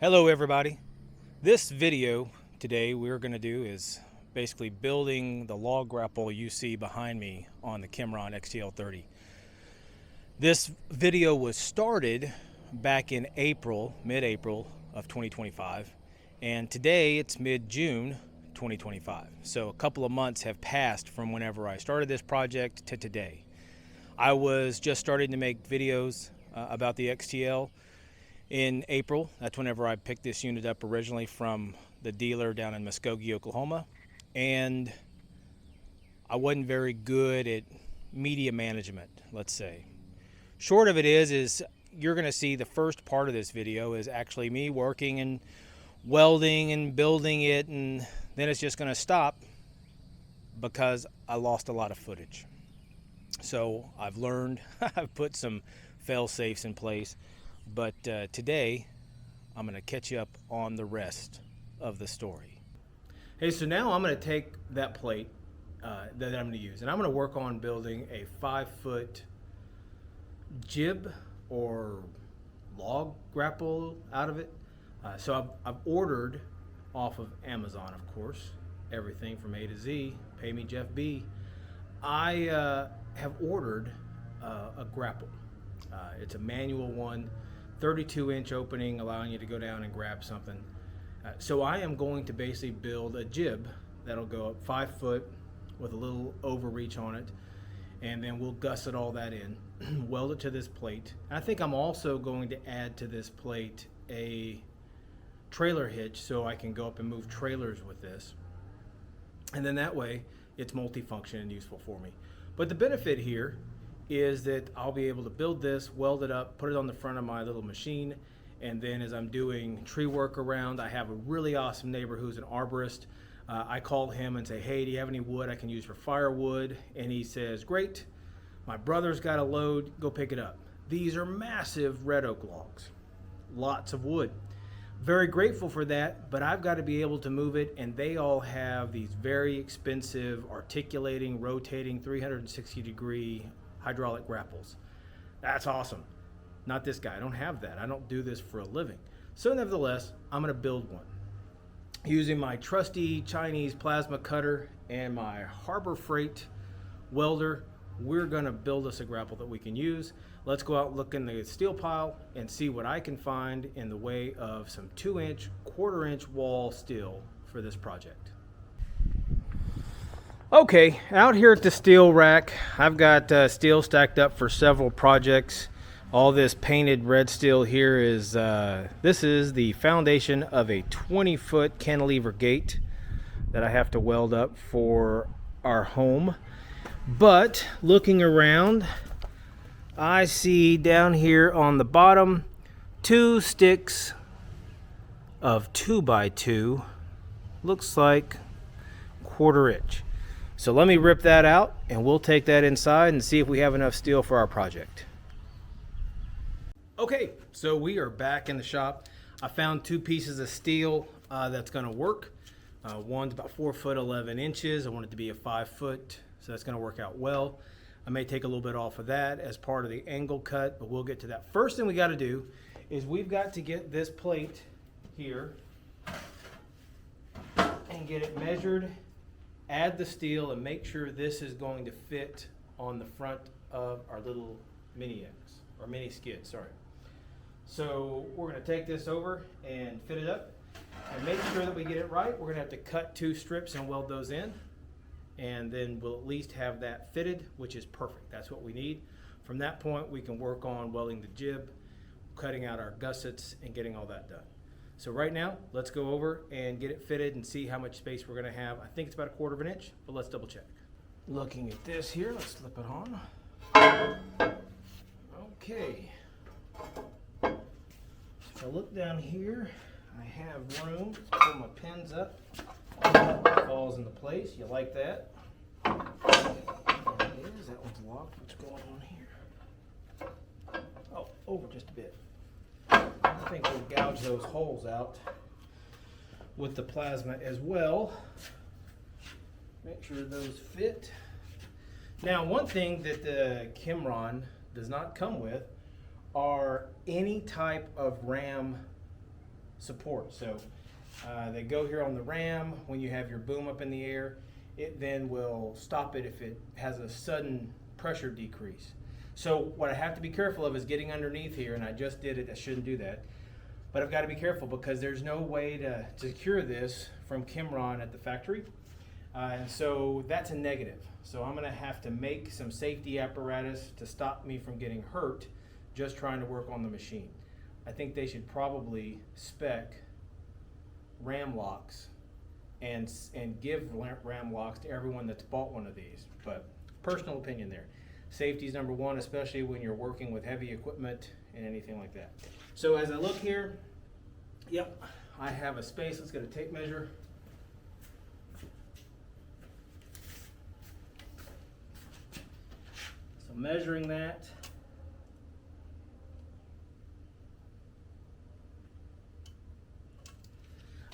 Hello everybody. This video today we're going to do is basically building the log grapple you see behind me on the KYMRON XTL 30. This video was started back in mid-April of 2025, and today it's mid-June 2025. So a couple of months have passed from whenever I started this project to today. I was just starting to make videos about the XTL in April. That's whenever I picked this unit up originally from the dealer down in Muskogee, Oklahoma. And I wasn't very good at media management, let's say. Short of it is you're going to see the first part of this video is actually me working and welding and building it, and then it's just going to stop because I lost a lot of footage. So I've learned, I've put some fail safes in place. But today, I'm going to catch you up on the rest of the story. Hey, so now I'm going to take that plate that I'm going to use, and I'm going to work on building a 5-foot jib or log grapple out of it. So I've ordered off of Amazon, of course, everything from A to Z. Pay me, Jeff B. I have ordered a grapple. It's a manual one. 32-inch opening, allowing you to go down and grab something. So I am going to basically build a jib that'll go up 5 foot with a little overreach on it, and then we'll gusset all that in, weld it to this plate. I think I'm also going to add to this plate a trailer hitch so I can go up and move trailers with this. And then that way it's multifunction and useful for me. But the benefit here is that I'll be able to build this, weld it up, put it on the front of my little machine, and then as I'm doing tree work around, I have a really awesome neighbor who's an arborist. I call him and say, hey, do you have any wood I can use for firewood? And he says, great, my brother's got a load, go pick it up. These are massive red oak logs, lots of wood. Very grateful for that, but I've got to be able to move it, and they all have these very expensive articulating, rotating 360-degree hydraulic grapples. That's awesome. Not this guy. I don't have that. I don't do this for a living. So nevertheless, I'm going to build one using my trusty Chinese plasma cutter and my Harbor Freight welder. We're going to build us a grapple that we can use. Let's go out and look in the steel pile and see what I can find in the way of some 2-inch, 1/4-inch wall steel for this project. Okay, out here at the steel rack, I've got steel stacked up for several projects. All this painted red steel here is, this is the foundation of a 20-foot cantilever gate that I have to weld up for our home. But looking around, I see down here on the bottom 2 sticks of 2x2, looks like 1/4 inch. So let me rip that out and we'll take that inside and see if we have enough steel for our project. Okay, so we are back in the shop. I found 2 pieces of steel that's going to work. One's about 4 foot 11 inches. I want it to be a 5 foot, so that's going to work out well. I may take a little bit off of that as part of the angle cut, but we'll get to that. First thing we got to do is we've got to get this plate here and get it measured, add the steel, and make sure this is going to fit on the front of our little mini skid, sorry. So we're going to take this over and fit it up and make sure that we get it right. We're going to have to cut 2 strips and weld those in, and then we'll at least have that fitted, which is perfect. That's what we need. From that point, we can work on welding the jib, cutting out our gussets, and getting all that done. So right now, let's go over and get it fitted and see how much space we're going to have. I think it's about 1/4 inch, but let's double check. Looking at this here, let's slip it on. Okay. So look down here. I have room to pull my pins up. It falls into place. You like that? There it is. That one's locked. What's going on here? Oh, over just a bit. I think we'll gouge those holes out with the plasma as well. Make sure those fit. Now, one thing that the KYMRON does not come with are any type of ram support. So they go here on the ram. When you have your boom up in the air, it then will stop it if it has a sudden pressure decrease. So what I have to be careful of is getting underneath here, and I just did it. I shouldn't do that. But I've got to be careful because there's no way to secure this from KYMRON at the factory. And so that's a negative. So I'm going to have to make some safety apparatus to stop me from getting hurt just trying to work on the machine. I think they should probably spec ram locks and give ram locks to everyone that's bought one of these. But personal opinion there. Safety is number one, especially when you're working with heavy equipment and anything like that. So as I look here, yep, I have a space. Let's get a tape measure. So measuring that.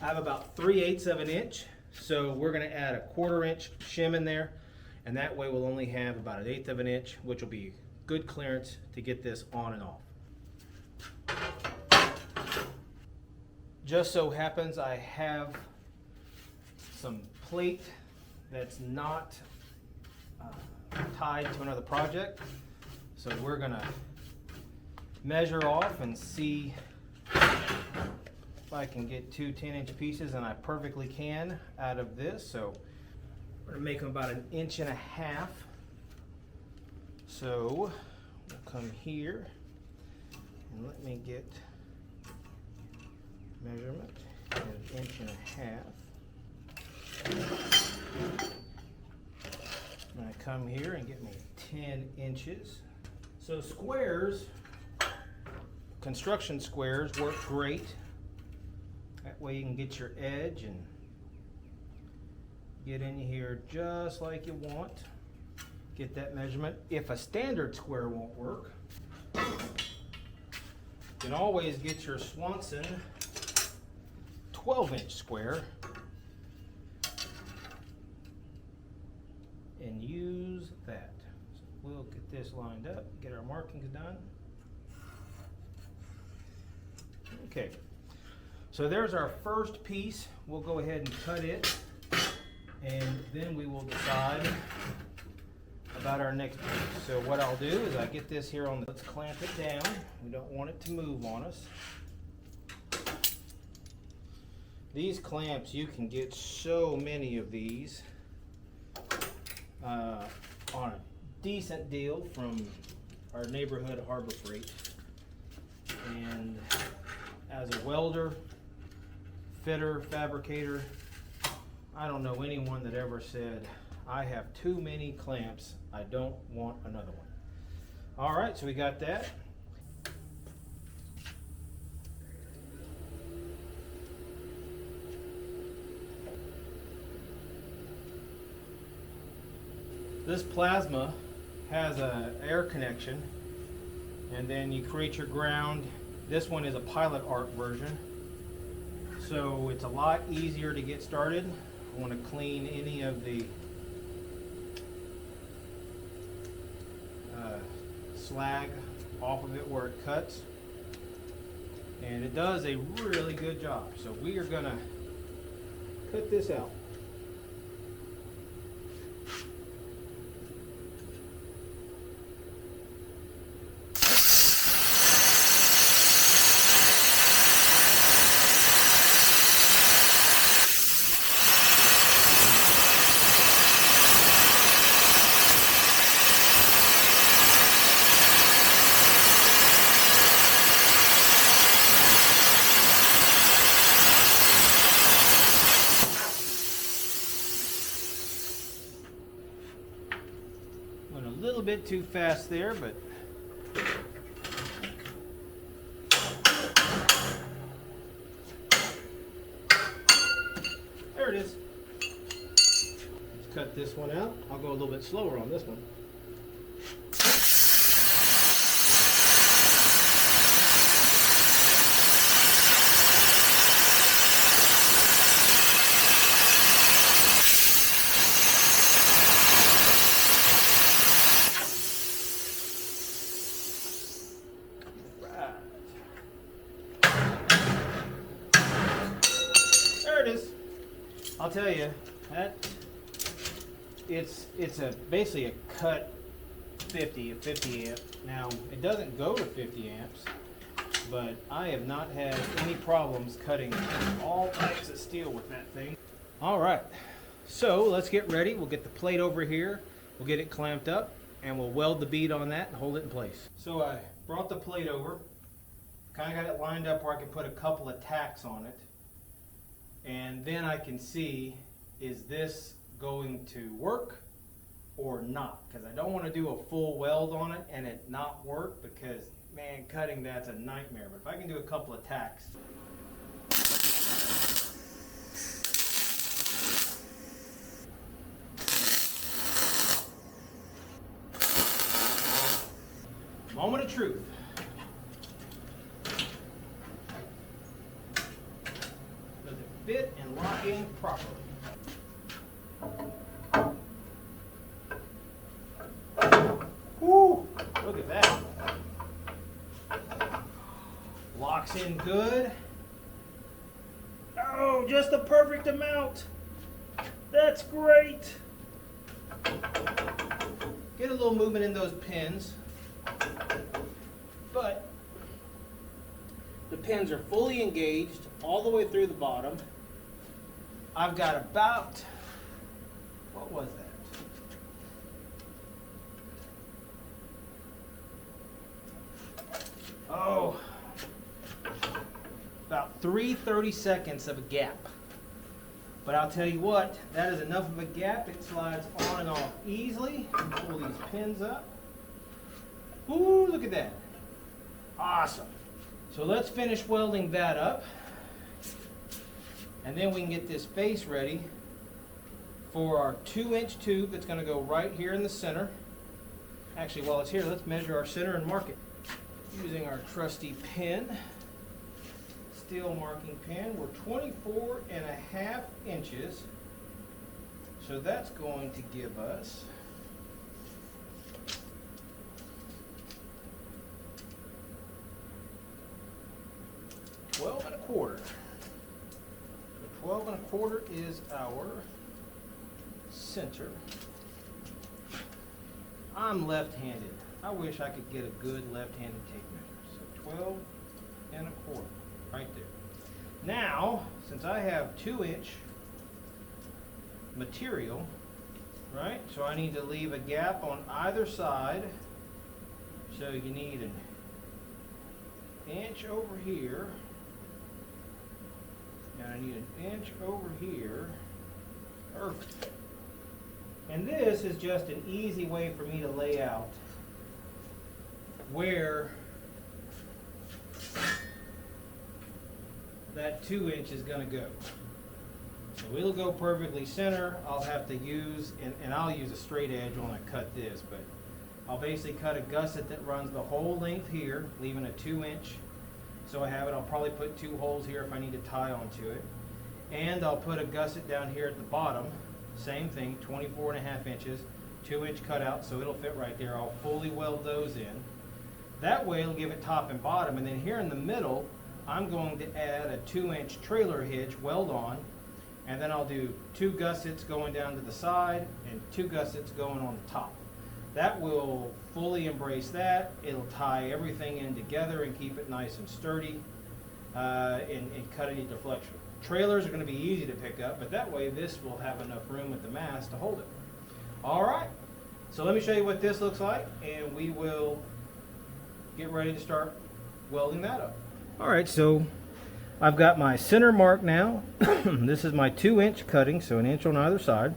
I have about 3/8 of an inch. So we're going to add a 1/4 inch shim in there. And that way we'll only have about 1/8 of an inch, which will be good clearance to get this on and off. Just so happens I have some plate that's not tied to another project. So we're gonna measure off and see if I can get 2 10-inch pieces, and I perfectly can out of this. So we're gonna make them about 1.5 inches. So we'll come here and let me get measurement at 1.5 inches. I'm gonna come here and get me 10 inches. So squares, construction squares work great. That way you can get your edge and get in here just like you want. Get that measurement. If a standard square won't work, you can always get your Swanson 12-inch square and use that. So we'll get this lined up, get our markings done. Okay, so there's our first piece. We'll go ahead and cut it, and then we will decide about our next piece. So what I'll do is I get this here on the, let's clamp it down. We don't want it to move on us. These clamps, you can get so many of these on a decent deal from our neighborhood Harbor Freight. And as a welder, fitter, fabricator, I don't know anyone that ever said, I have too many clamps, I don't want another one. All right, so we got that. This plasma has an air connection, and then you create your ground. This one is a pilot arc version, so it's a lot easier to get started. I want to clean any of the slag off of it where it cuts, and it does a really good job. So we are going to cut this out. Went a little bit too fast there, but there it is. Let's cut this one out. I'll go a little bit slower on this one. I'll tell you, that it's basically a cut 50 amp. Now, it doesn't go to 50 amps, but I have not had any problems cutting all types of steel with that thing. All right, so let's get ready. We'll get the plate over here, we'll get it clamped up, and we'll weld the bead on that and hold it in place. So I brought the plate over, kind of got it lined up where I can put a couple of tacks on it, and then I can see, is this going to work or not? Because I don't want to do a full weld on it and it not work, because man, cutting that's a nightmare. But if I can do a couple of tacks. Moment of truth. Does it fit and lock in properly? Woo! Look at that. Locks in good. Oh, just the perfect amount. That's great. Get a little movement in those pins. But the pins are fully engaged all the way through the bottom. I've got about, what was that? Oh, about 3/32 of a gap. But I'll tell you what, that is enough of a gap. It slides on and off easily. Pull these pins up. Ooh, look at that. Awesome. So let's finish welding that up. And then we can get this face ready for our 2-inch tube that's going to go right here in the center. Actually, while it's here, let's measure our center and mark it. Using our trusty pen, steel marking pen, we're 24.5 inches. So that's going to give us 12.25. So 12.25 is our center. I'm left-handed. I wish I could get a good left-handed tape measure. So 12.25, right there. Now, since I have 2-inch material, right? So I need to leave a gap on either side. So you need an inch over here. And I need an inch over here. Perfect. And this is just an easy way for me to lay out where that 2-inch is going to go. So it'll go perfectly center. I'll have to use, and I'll use a straight edge when I cut this, but I'll basically cut a gusset that runs the whole length here, leaving a 2-inch. So I have it. I'll probably put 2 holes here if I need to tie onto it. And I'll put a gusset down here at the bottom. Same thing, 24.5 inches, 2-inch cutout, so it'll fit right there. I'll fully weld those in. That way it'll give it top and bottom. And then here in the middle, I'm going to add a 2-inch trailer hitch weld-on. And then I'll do 2 gussets going down to the side and 2 gussets going on the top. That will fully embrace that. It'll tie everything in together and keep it nice and sturdy and cut any deflection. Trailers are going to be easy to pick up, but that way this will have enough room at the mast to hold it. All right, so let me show you what this looks like, and we will get ready to start welding that up. All right, so I've got my center mark now. This is my 2-inch cutting, so an inch on either side.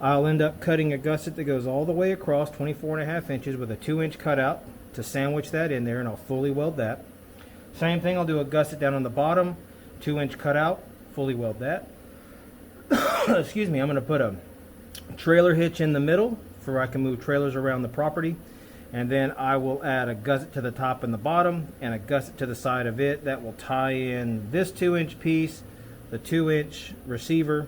I'll end up cutting a gusset that goes all the way across, 24.5 inches, with a 2-inch cutout to sandwich that in there, and I'll fully weld that. Same thing, I'll do a gusset down on the bottom, 2-inch cutout, fully weld that. Excuse me, I'm going to put a trailer hitch in the middle for I can move trailers around the property. And then I will add a gusset to the top and the bottom and a gusset to the side of it. That will tie in this 2-inch piece, the 2-inch receiver,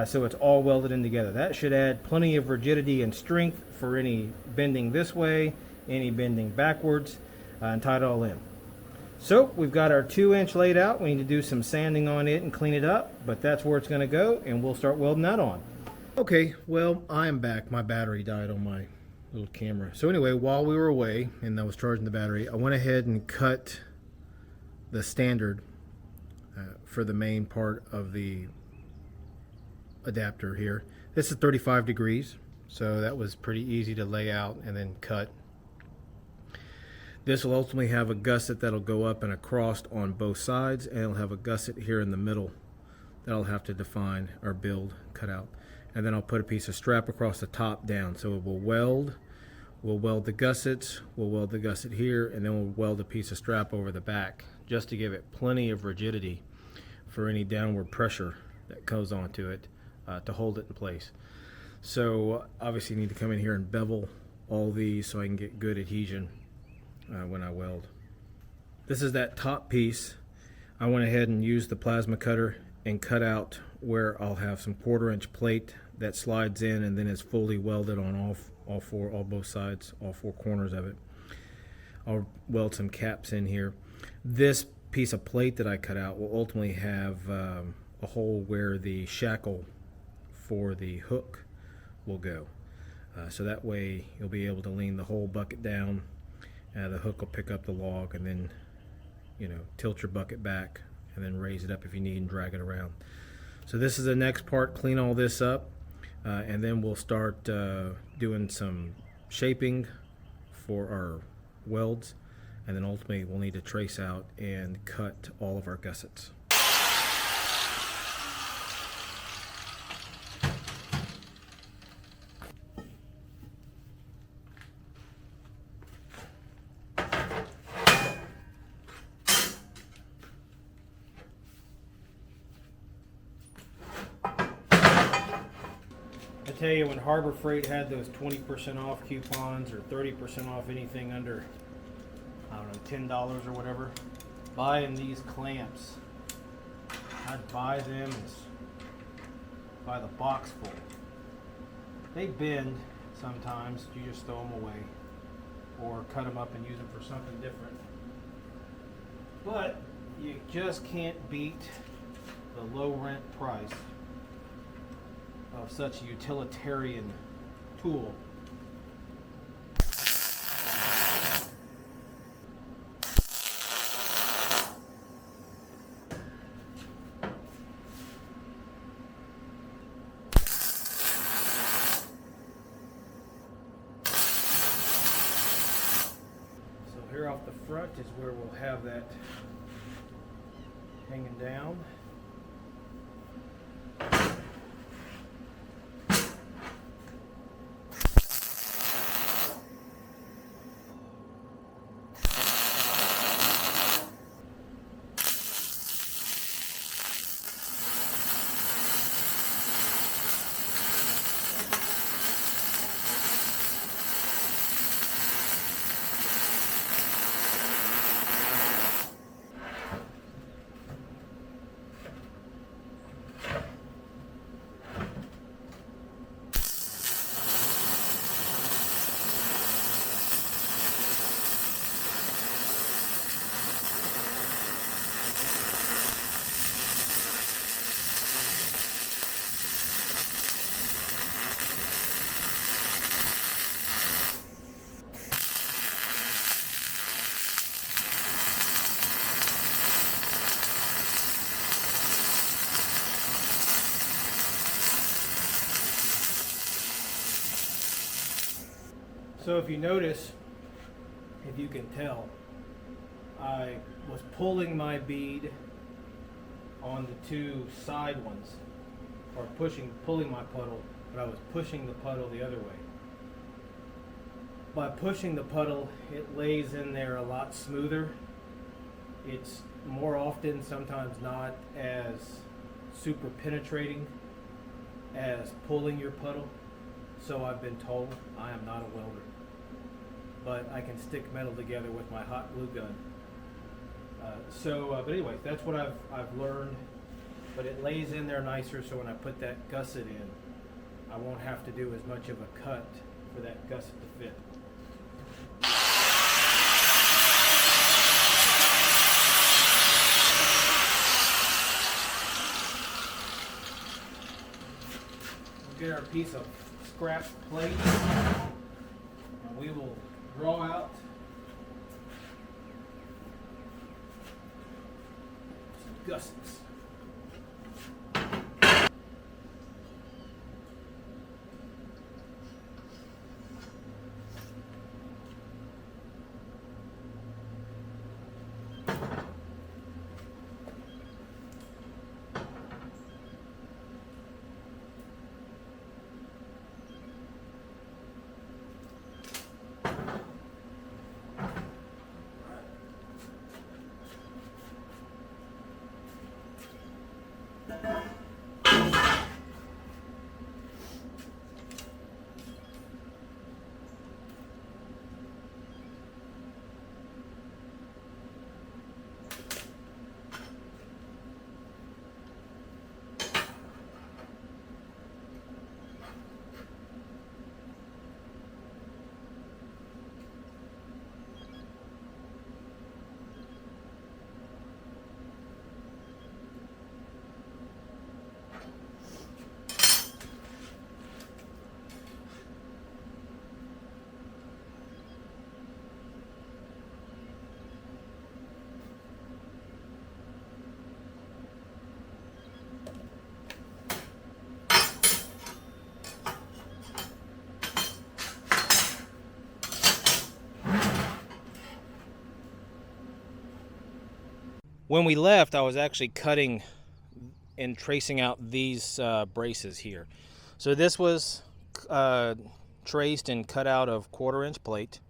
so it's all welded in together. That should add plenty of rigidity and strength for any bending this way, any bending backwards, and tie it all in. So we've got our 2-inch laid out. We need to do some sanding on it and clean it up, but that's where it's going to go, and we'll start welding that on. Okay, well, I am back. My battery died on my little camera. So anyway, while we were away and I was charging the battery, I went ahead and cut the standard for the main part of the adapter here. This is 35 degrees, so that was pretty easy to lay out and then cut. This will ultimately have a gusset that'll go up and across on both sides, and it'll have a gusset here in the middle that I'll have to define or build, cut out. And then I'll put a piece of strap across the top down, so it will weld. We'll weld the gussets, we'll weld the gusset here, and then we'll weld a piece of strap over the back just to give it plenty of rigidity for any downward pressure that goes onto it to hold it in place. So obviously you need to come in here and bevel all these so I can get good adhesion when I weld. This is that top piece. I went ahead and used the plasma cutter and cut out where I'll have some 1/4-inch plate that slides in and then is fully welded on both sides, all 4 corners of it. I'll weld some caps in here. This piece of plate that I cut out will ultimately have a hole where the shackle for the hook will go. So that way you'll be able to lean the whole bucket down. The hook will pick up the log, and then tilt your bucket back and then raise it up if you need and drag it around. So this is the next part. Clean all this up, and then we'll start doing some shaping for our welds, and then ultimately we'll need to trace out and cut all of our gussets. I tell you, when Harbor Freight had those 20% off coupons or 30% off anything under, I don't know, $10 or whatever, buying these clamps, I'd buy them and buy the box full. They bend sometimes. You just throw them away or cut them up and use them for something different. But you just can't beat the low rent price of such a utilitarian tool. So here off the front is where we'll have that hanging down. So if you notice, if you can tell, I was pulling my bead on the 2 side ones, or pulling my puddle, but I was pushing the puddle the other way. By pushing the puddle, it lays in there a lot smoother. It's more often, sometimes not, as super penetrating as pulling your puddle. So I've been told. I am not a welder, but I can stick metal together with my hot glue gun. But anyway, that's what I've learned. But it lays in there nicer, so when I put that gusset in, I won't have to do as much of a cut for that gusset to fit. get our piece of scrap plate, and we will draw out some gussets. When we left, I was actually cutting and tracing out these braces here. So this was traced and cut out of 1/4-inch plate.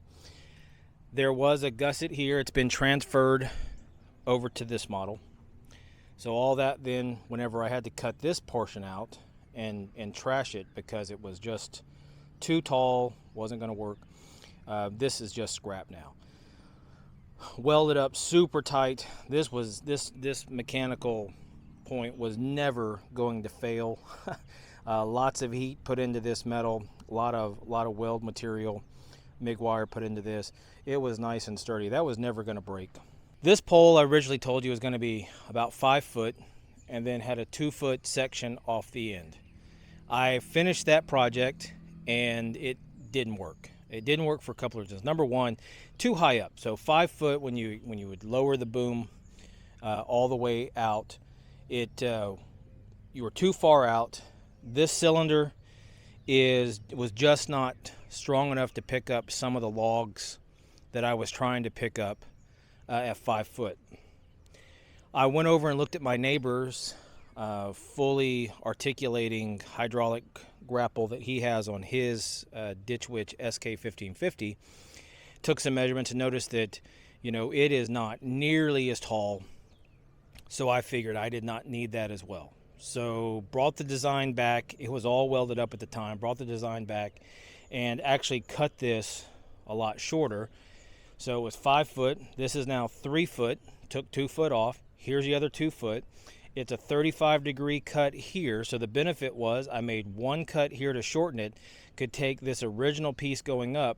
There was a gusset here. It's been transferred over to this model. So all that then, whenever I had to cut this portion out and trash it because it was just too tall, wasn't going to work, this is just scrap now. Welded up super tight. This mechanical point was never going to fail. Lots of heat put into this metal, a lot of weld material, MIG wire put into this. It was nice and sturdy. That was never going to break. This pole I originally told you was going to be about 5 foot and then had a 2-foot section off the end. I finished that project and it didn't work. It didn't work for a couple of reasons. Number one, too high up. So 5 foot, when you would lower the boom all the way out, you were too far out. This cylinder was just not strong enough to pick up some of the logs that I was trying to pick up at 5 foot. I went over and looked at my neighbor's fully articulating hydraulic grapple that he has on his Ditch Witch SK1550. Took some measurements and noticed that, it is not nearly as tall. So I figured I did not need that as well. So brought the design back. It was all welded up at the time. Brought the design back and actually cut this a lot shorter. So it was 5 foot. This is now 3 foot. Took 2 foot off. Here's the other 2 foot. It's a 35-degree cut here. So the benefit was I made one cut here to shorten it. Could take this original piece going up,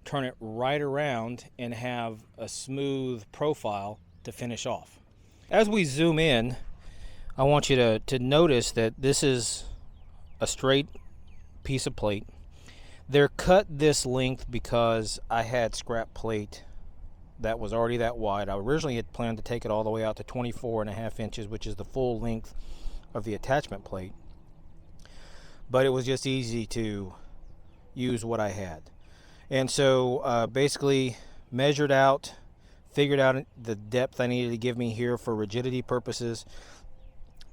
turn it right around, and have a smooth profile to finish off. As we zoom in, I want you to notice that this is a straight piece of plate. They're cut this length because I had scrap plate that was already that wide. I originally had planned to take it all the way out to 24.5 inches, which is the full length of the attachment plate. But it was just easy to use what I had. And so basically measured out, figured out the depth I needed to give me here for rigidity purposes,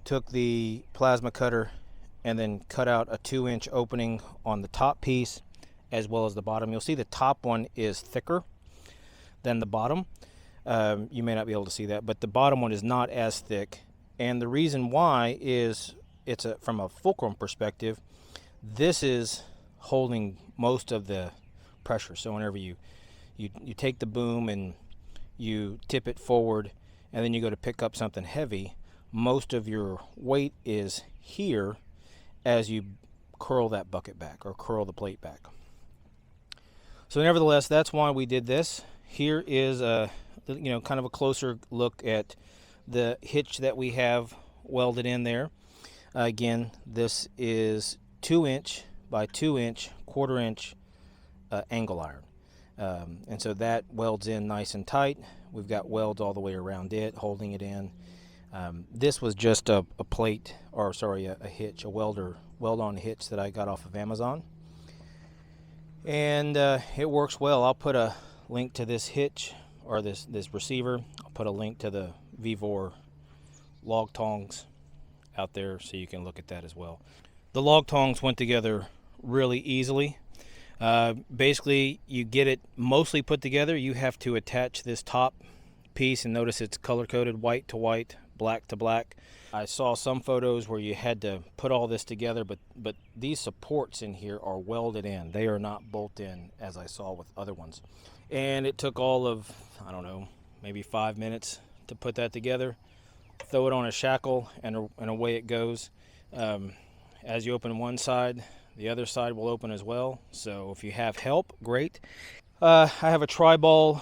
took the plasma cutter and then cut out a 2-inch opening on the top piece as well as the bottom. You'll see the top one is thicker than the bottom. You may not be able to see that, but the bottom one is not as thick. And the reason why is from a fulcrum perspective, this is holding most of the pressure. So whenever you take the boom and you tip it forward and then you go to pick up something heavy, most of your weight is here as you curl that bucket back or curl the plate back. So nevertheless, that's why we did this. Here is a kind of a closer look at the hitch that we have welded in there. Again, this is 2" by 2" 1/4" angle iron. And so that welds in nice and tight. We've got welds all the way around it, holding it in. This was just a plate, or sorry, a hitch, a Weld-on hitch that I got off of Amazon. And it works well. I'll put a link to this hitch, or this receiver. I'll put a link to the Vevor log tongs out there so you can look at that as well. The log tongs went together really easily. Basically, you get it mostly put together. You have to attach this top piece, and notice it's color coded, white to white, black to black. I saw some photos where you had to put all this together, but these supports in here are welded in. They are not bolt in as I saw with other ones. And it took all of, I don't know, maybe 5 minutes to put that together. Throw it on a shackle, and away it goes. As you open one side, the other side will open as well. So if you have help, great. I have a tri-ball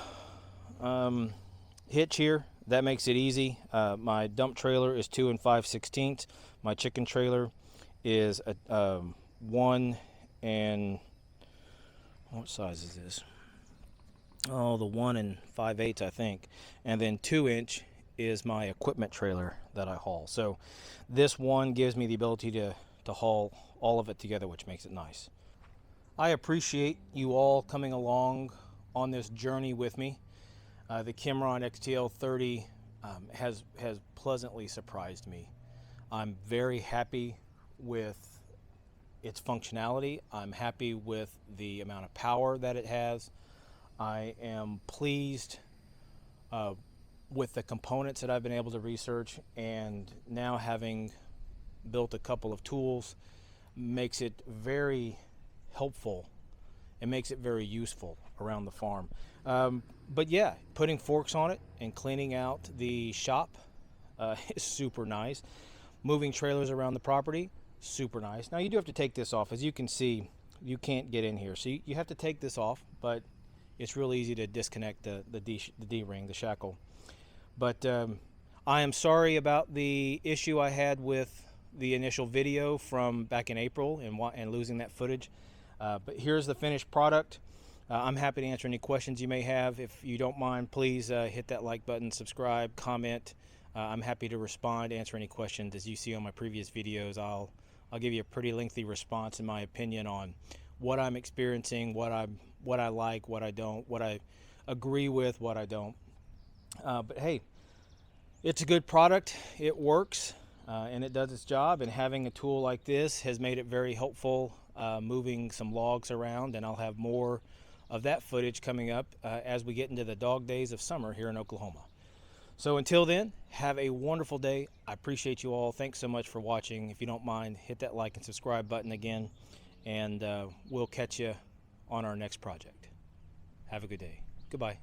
hitch here. That makes it easy. My dump trailer is 2 5/16. My chicken trailer is a 1 and what size is this? Oh, the 1 5/8, I think. And then 2" is my equipment trailer that I haul. So this one gives me the ability to haul all of it together, which makes it nice. I appreciate you all coming along on this journey with me. The KYMRON XTL 30 has pleasantly surprised me. I'm very happy with its functionality. I'm happy with the amount of power that it has. I am pleased with the components that I've been able to research, and now having built a couple of tools makes it very helpful. It makes it very useful around the farm. But yeah, putting forks on it and cleaning out the shop is super nice. Moving trailers around the property, super nice. Now you do have to take this off. As you can see, you can't get in here, so you have to take this off, but it's real easy to disconnect the D-ring, the shackle. But I am sorry about the issue I had with the initial video from back in April and losing that footage. But here's the finished product. I'm happy to answer any questions you may have. If you don't mind, please hit that like button, subscribe, comment. I'm happy to respond, answer any questions. As you see on my previous videos, I'll give you a pretty lengthy response in my opinion on what I'm experiencing, what I like, what I don't, what I agree with, what I don't. But hey, it's a good product. It works and it does its job. And having a tool like this has made it very helpful moving some logs around. And I'll have more of that footage coming up as we get into the dog days of summer here in Oklahoma. So until then, have a wonderful day. I appreciate you all. Thanks so much for watching. If you don't mind, hit that like and subscribe button again, and we'll catch you on our next project. Have a good day. Goodbye.